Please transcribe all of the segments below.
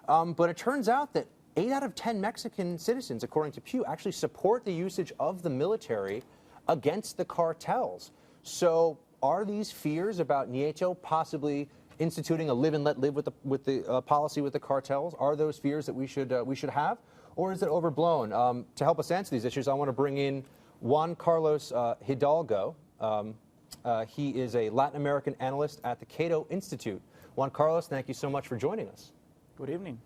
But it turns out that 8 out of 10 Mexican citizens, according to Pew, actually support the usage of the military against the cartels. So are these fears about Nieto possibly instituting a live and let live with the policy with the cartels? Are those fears that we should have, or is it overblown? To help us answer these issues, I want to bring in Juan Carlos Hidalgo. He is a Latin American analyst at the Cato Institute. Juan Carlos, thank you so much for joining us. Good evening.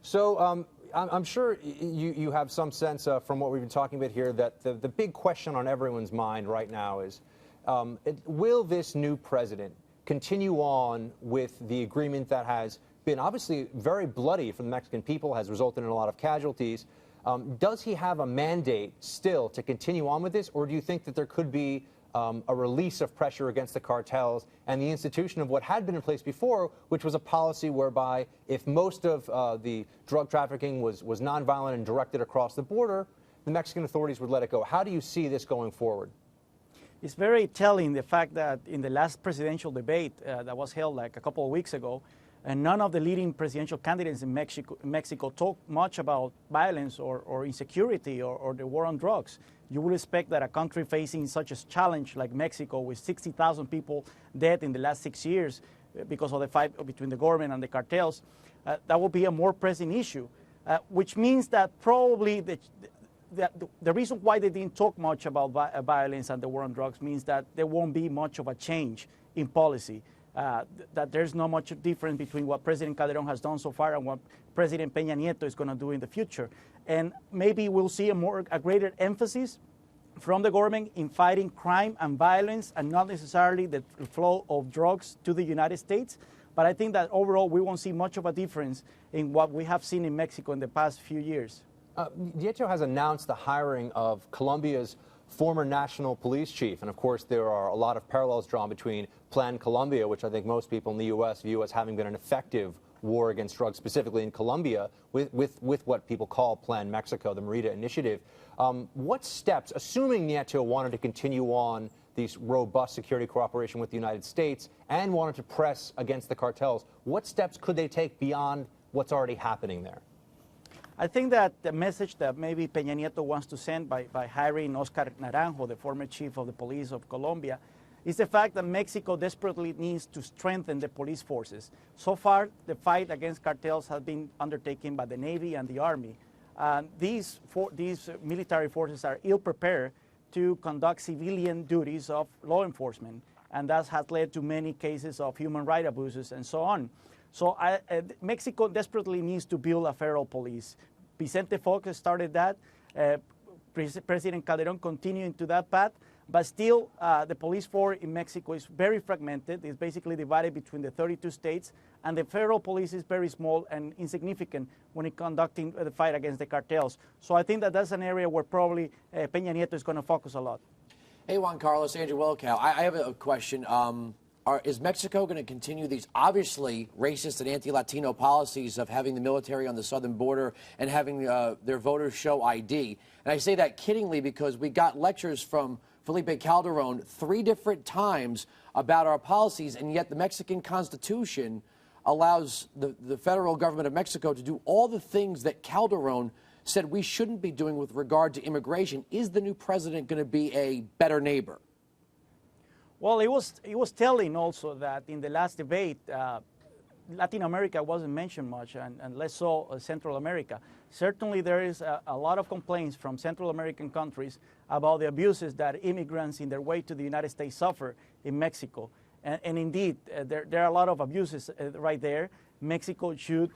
So I'm sure you have some sense from what we've been talking about here that the big question on everyone's mind right now is, will this new president continue on with the agreement that has been obviously very bloody for the Mexican people, has resulted in a lot of casualties? Does he have a mandate still to continue on with this, or do you think that there could be a release of pressure against the cartels and the institution of what had been in place before, which was a policy whereby if most of the drug trafficking was nonviolent and directed across the border, the Mexican authorities would let it go? How do you see this going forward? It's very telling the fact that in the last presidential debate that was held like a couple of weeks ago, and none of the leading presidential candidates in Mexico talked much about violence or insecurity or the war on drugs. You would expect that a country facing such a challenge like Mexico, with 60,000 people dead in the last 6 years because of the fight between the government and the cartels, that will be a more pressing issue, which means that probably the reason why they didn't talk much about violence and the war on drugs means that there won't be much of a change in policy. That there's not much difference between what President Calderon has done so far and what President Peña Nieto is going to do in the future. And maybe we'll see a greater emphasis from the government in fighting crime and violence and not necessarily the flow of drugs to the United States. But I think that overall we won't see much of a difference in what we have seen in Mexico in the past few years. Nieto has announced the hiring of Colombia's former national police chief. And of course, there are a lot of parallels drawn between Plan Colombia, which I think most people in the U.S. view as having been an effective war against drugs, specifically in Colombia, with what people call Plan Mexico, the Merida Initiative. What steps, assuming Nieto wanted to continue on these robust security cooperation with the United States and wanted to press against the cartels, what steps could they take beyond what's already happening there? I think that the message that maybe Peña Nieto wants to send by hiring Oscar Naranjo, the former chief of the police of Colombia, is the fact that Mexico desperately needs to strengthen the police forces. So far, the fight against cartels has been undertaken by the Navy and the Army. These military forces are ill-prepared to conduct civilian duties of law enforcement, and that has led to many cases of human rights abuses and so on. So Mexico desperately needs to build a federal police. Vicente Fox started that. President Calderon continued into that path. But still, the police force in Mexico is very fragmented. It's basically divided between the 32 states. And the federal police is very small and insignificant when it's conducting the fight against the cartels. So I think that that's an area where probably Peña Nieto is going to focus a lot. Hey, Juan Carlos, Andrew Wilkow. I have a question. Is Mexico going to continue these obviously racist and anti-Latino policies of having the military on the southern border and having their voters show ID? And I say that kiddingly because we got lectures from Felipe Calderon 3 different times about our policies, and yet the Mexican Constitution allows the federal government of Mexico to do all the things that Calderon said we shouldn't be doing with regard to immigration. Is the new president going to be a better neighbor? Well, it was telling also that in the last debate, Latin America wasn't mentioned much, and less so Central America. Certainly there is a lot of complaints from Central American countries about the abuses that immigrants in their way to the United States suffer in Mexico. And indeed, there are a lot of abuses right there. Mexico should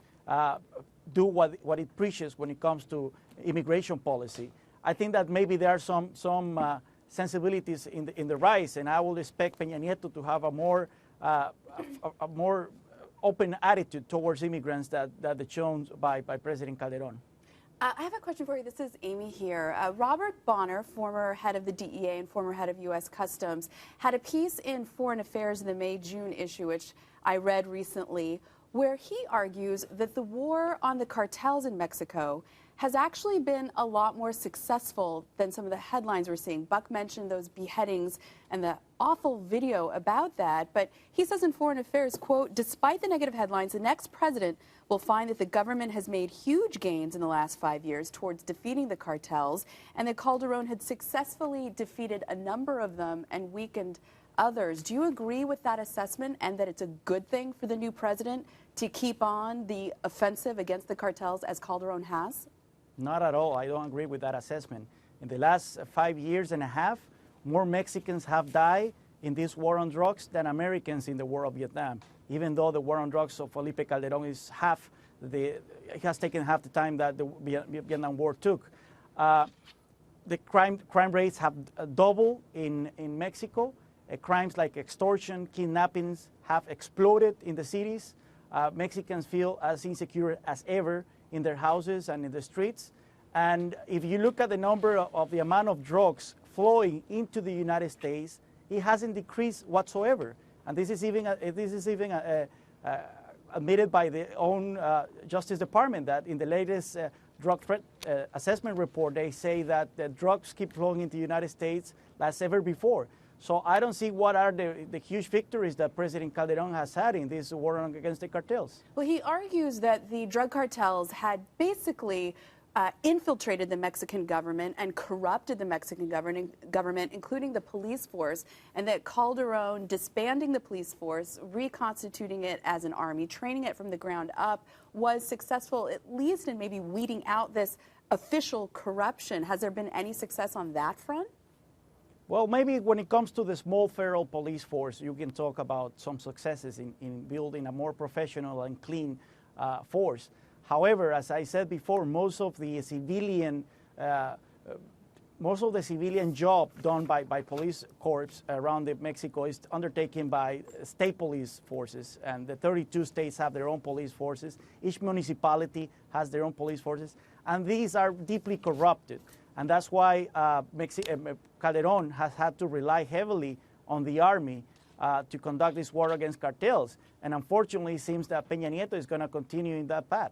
do what it preaches when it comes to immigration policy. I think that maybe there are some sensibilities in the rise, and I would expect Peña Nieto to have a more open attitude towards immigrants that shown by President Calderon. I have a question for you. This is Amy here. Robert Bonner, former head of the DEA and former head of U.S. Customs, had a piece in Foreign Affairs in the May-June issue, which I read recently, where he argues that the war on the cartels in Mexico has actually been a lot more successful than some of the headlines we're seeing. Buck mentioned those beheadings and the awful video about that, but he says in Foreign Affairs, quote, despite the negative headlines, the next president will find that the government has made huge gains in the last 5 years towards defeating the cartels, and that Calderon had successfully defeated a number of them and weakened others. Do you agree with that assessment, and that it's a good thing for the new president to keep on the offensive against the cartels as Calderon has? Not at all. I don't agree with that assessment. In the last 5 years and a half, more Mexicans have died in this war on drugs than Americans in the war of Vietnam. Even though the war on drugs of Felipe Calderon is it has taken half the time that the Vietnam War took. The crime rates have doubled in Mexico. Crimes like extortion, kidnappings have exploded in the cities. Mexicans feel as insecure as ever in their houses and in the streets. And if you look at the number of the amount of drugs flowing into the United States, it hasn't decreased whatsoever. And this is even admitted by the own Justice Department, that in the latest drug threat assessment report, they say that the drugs keep flowing into the United States as ever before. So I don't see what are the huge victories that President Calderon has had in this war against the cartels. Well, he argues that the drug cartels had basically infiltrated the Mexican government and corrupted the Mexican government, including the police force, and that Calderon disbanding the police force, reconstituting it as an army, training it from the ground up, was successful, at least in maybe weeding out this official corruption. Has there been any success on that front? Well, maybe when it comes to the small federal police force, you can talk about some successes in building a more professional and clean force. However, as I said before, most of the civilian job done by police corps around Mexico is undertaken by state police forces, and the 32 states have their own police forces. Each municipality has their own police forces, and these are deeply corrupted. And that's why Calderon has had to rely heavily on the army to conduct this war against cartels. And unfortunately, it seems that Peña Nieto is going to continue in that path.